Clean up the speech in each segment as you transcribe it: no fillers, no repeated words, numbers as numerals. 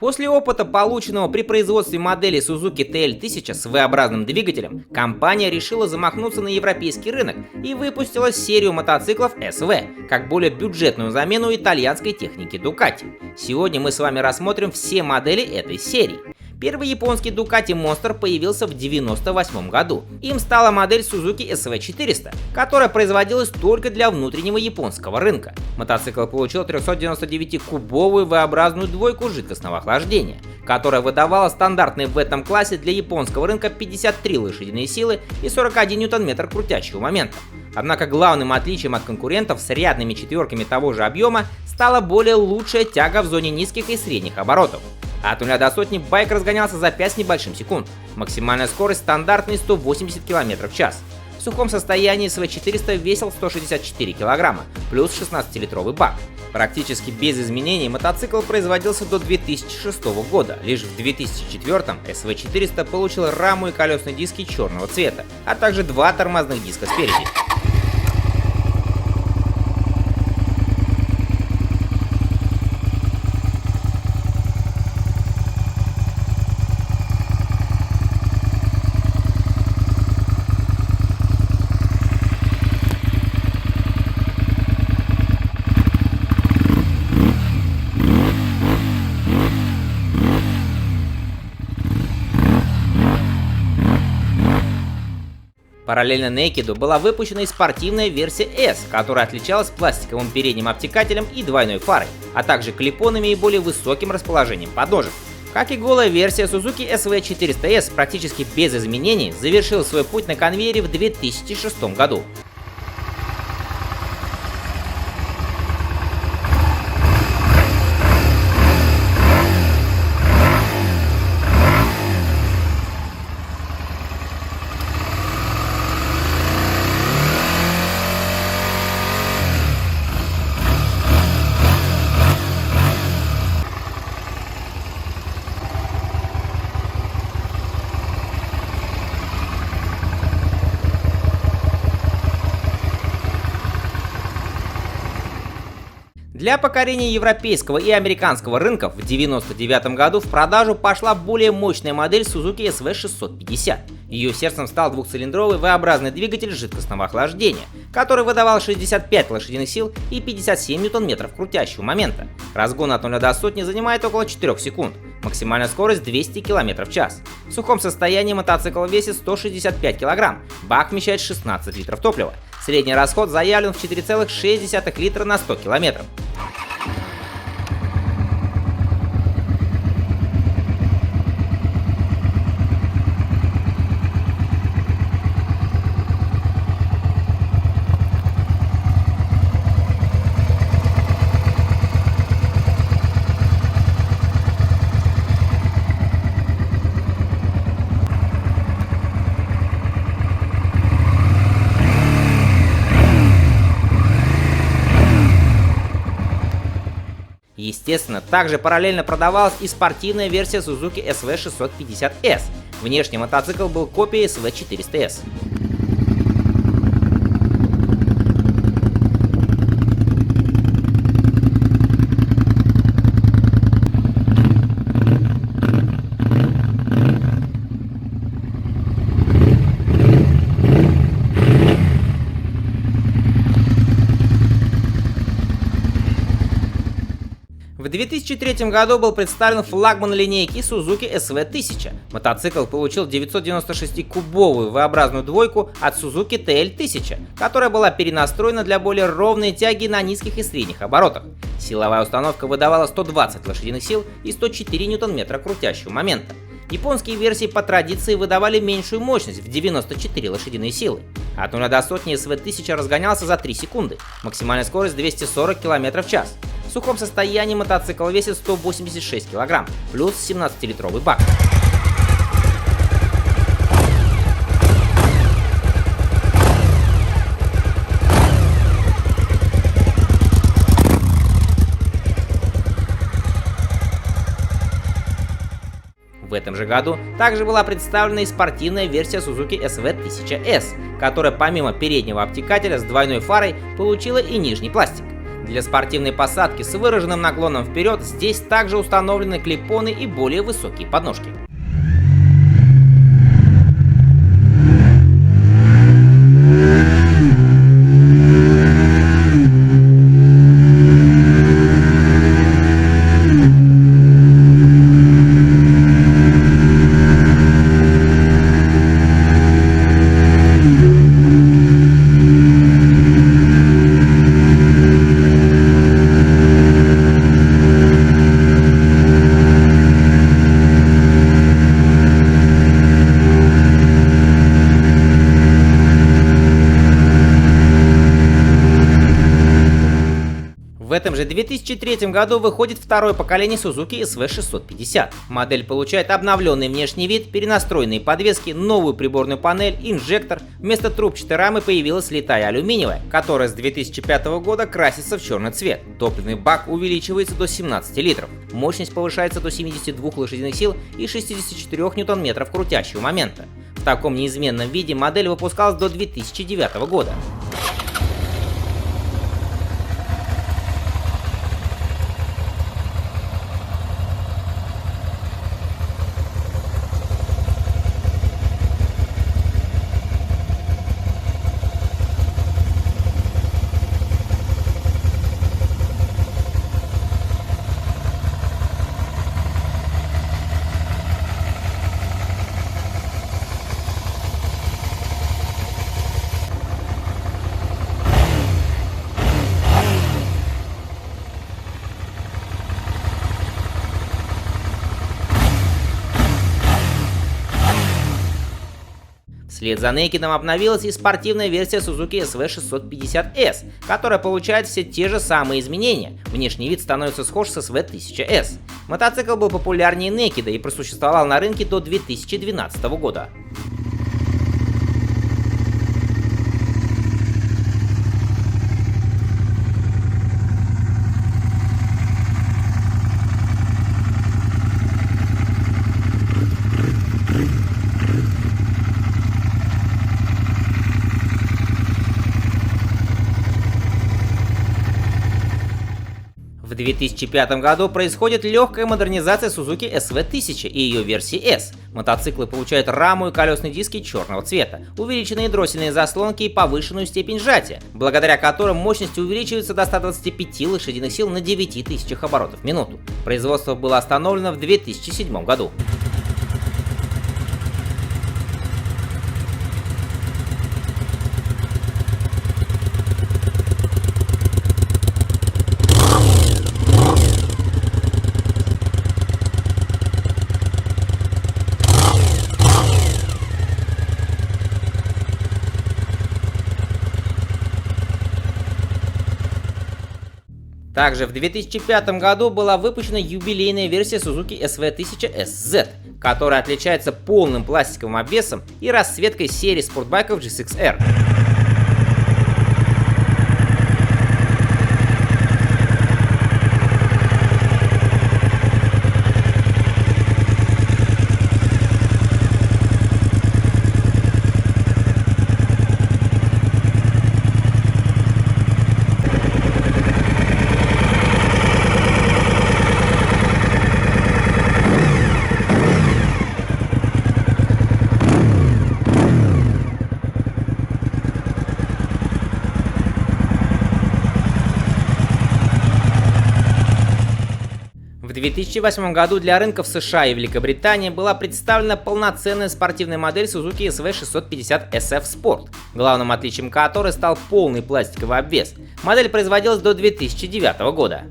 После опыта, полученного при производстве модели Suzuki TL1000 с V-образным двигателем, компания решила замахнуться на европейский рынок и выпустила серию мотоциклов SV, как более бюджетную замену итальянской техники Ducati. Сегодня мы с вами рассмотрим все модели этой серии. Первый японский Ducati Monster появился в 1998 году. Им стала модель Suzuki SV400, которая производилась только для внутреннего японского рынка. Мотоцикл получил 399-кубовую V-образную двойку жидкостного охлаждения, которая выдавала стандартный в этом классе для японского рынка 53 лошадиные силы и 41 ньютон-метр крутящего момента. Однако главным отличием от конкурентов с рядными четверками того же объема стала более лучшая тяга в зоне низких и средних оборотов. От 0 до сотни байк разгонялся за 5 с небольшим секунд. Максимальная скорость стандартный 180 км в час. В сухом состоянии SV400 весил 164 кг, плюс 16-литровый бак. Практически без изменений мотоцикл производился до 2006 года. Лишь в 2004 SV400 получил раму и колесные диски черного цвета, а также два тормозных диска спереди. Параллельно Naked была выпущена и спортивная версия S, которая отличалась пластиковым передним обтекателем и двойной фарой, а также клипонами и более высоким расположением подножек. Как и голая версия, Suzuki SV400S практически без изменений завершил свой путь на конвейере в 2006 году. Для покорения европейского и американского рынков в 1999 году в продажу пошла более мощная модель Suzuki SV650. Ее сердцем стал двухцилиндровый V-образный двигатель жидкостного охлаждения, который выдавал 65 лошадиных сил и 57 ньютон-метров крутящего момента. Разгон от 0 до сотни занимает около 4 секунд. Максимальная скорость 200 км в час. В сухом состоянии мотоцикл весит 165 кг, бак вмещает 16 литров топлива. Средний расход заявлен в 4,6 литра на 100 км. Естественно, также параллельно продавалась и спортивная версия Suzuki SV650S. Внешне мотоцикл был копией SV400S. В 2003 году был представлен флагман линейки Suzuki SV1000. Мотоцикл получил 996-кубовую V-образную двойку от Suzuki TL1000, которая была перенастроена для более ровной тяги на низких и средних оборотах. Силовая установка выдавала 120 лошадиных сил и 104 ньютон-метра крутящего момента. Японские версии по традиции выдавали меньшую мощность в 94 лошадиные силы. От 0 до сотни SV1000 разгонялся за 3 секунды, максимальная скорость 240 км в час. В сухом состоянии мотоцикл весит 186 кг, плюс 17-литровый бак. В этом же году также была представлена и спортивная версия Suzuki SV1000S, которая помимо переднего обтекателя с двойной фарой получила и нижний пластик. Для спортивной посадки с выраженным наклоном вперед здесь также установлены клипоны и более высокие подножки. В этом же 2003 году выходит второе поколение Suzuki SV650. Модель получает обновленный внешний вид, перенастроенные подвески, новую приборную панель, инжектор. Вместо трубчатой рамы появилась литая алюминиевая, которая с 2005 года красится в черный цвет. Топливный бак увеличивается до 17 литров. Мощность повышается до 72 лошадиных сил и 64 ньютон-метров крутящего момента. В таком неизменном виде модель выпускалась до 2009 года. Вслед за Naked обновилась и спортивная версия Suzuki SV650S, которая получает все те же самые изменения. Внешний вид становится схож с SV1000S. Мотоцикл был популярнее Naked и просуществовал на рынке до 2012 года. В 2005 году происходит легкая модернизация Suzuki SV1000 и ее версии S. Мотоциклы получают раму и колесные диски черного цвета, увеличенные дроссельные заслонки и повышенную степень сжатия, благодаря которым мощность увеличивается до 125 лошадиных сил на 9000 оборотов в минуту. Производство было остановлено в 2007 году. Также в 2005 году была выпущена юбилейная версия Suzuki SV1000SZ, которая отличается полным пластиковым обвесом и расцветкой серии спортбайков GSX-R. В 2008 году для рынков США и Великобритании была представлена полноценная спортивная модель Suzuki SV650SF Sport, главным отличием которой стал полный пластиковый обвес. Модель производилась до 2009 года.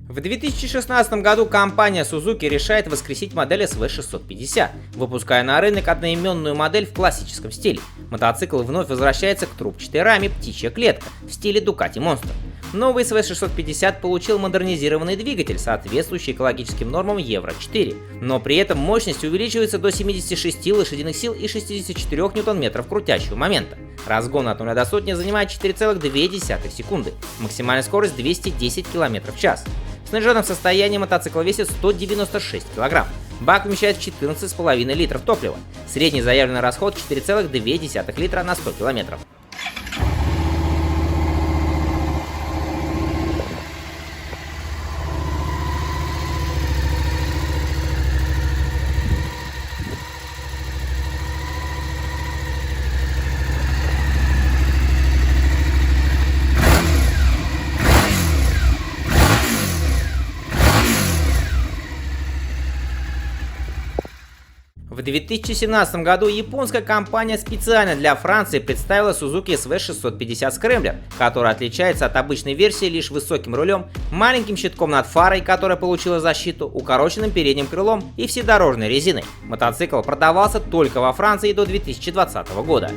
В 2016 году компания Suzuki решает воскресить модель SV650, выпуская на рынок одноименную модель в классическом стиле. Мотоцикл вновь возвращается к трубчатой раме «Птичья клетка» в стиле Ducati Monster. Новый СВ-650 получил модернизированный двигатель, соответствующий экологическим нормам Евро-4, но при этом мощность увеличивается до 76 лошадиных сил и 64 ньютон-метров крутящего момента. Разгон от 0 до сотни занимает 4,2 секунды, максимальная скорость 210 км в час. В снаряженном состоянии мотоцикл весит 196 кг. Бак вмещает 14,5 литров топлива. Средний заявленный расход 4,2 литра на 100 км. В 2017 году японская компания специально для Франции представила Suzuki SV650 Scrambler, которая отличается от обычной версии лишь высоким рулем, маленьким щитком над фарой, которая получила защиту, укороченным передним крылом и вседорожной резиной. Мотоцикл продавался только во Франции до 2020 года.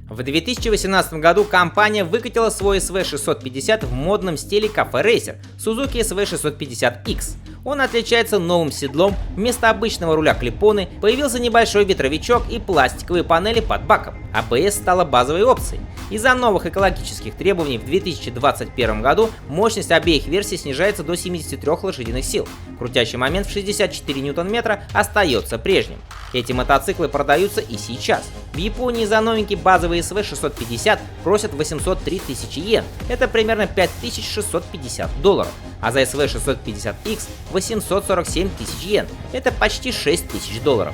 В 2018 году компания выкатила свой SV650 в модном стиле кафе рейсер Suzuki SV650X. Он отличается новым седлом, вместо обычного руля клипоны появился небольшой ветровичок и пластиковые панели под баком. ABS стала базовой опцией. Из-за новых экологических требований в 2021 году мощность обеих версий снижается до 73 лошадиных сил. Крутящий момент в 64 ньютон-метра остается прежним. Эти мотоциклы продаются и сейчас. В Японии за новенький базовый SV650 просят 803 тысячи йен, это примерно $5650, а за SV650X 847 тысяч йен, это почти $6000.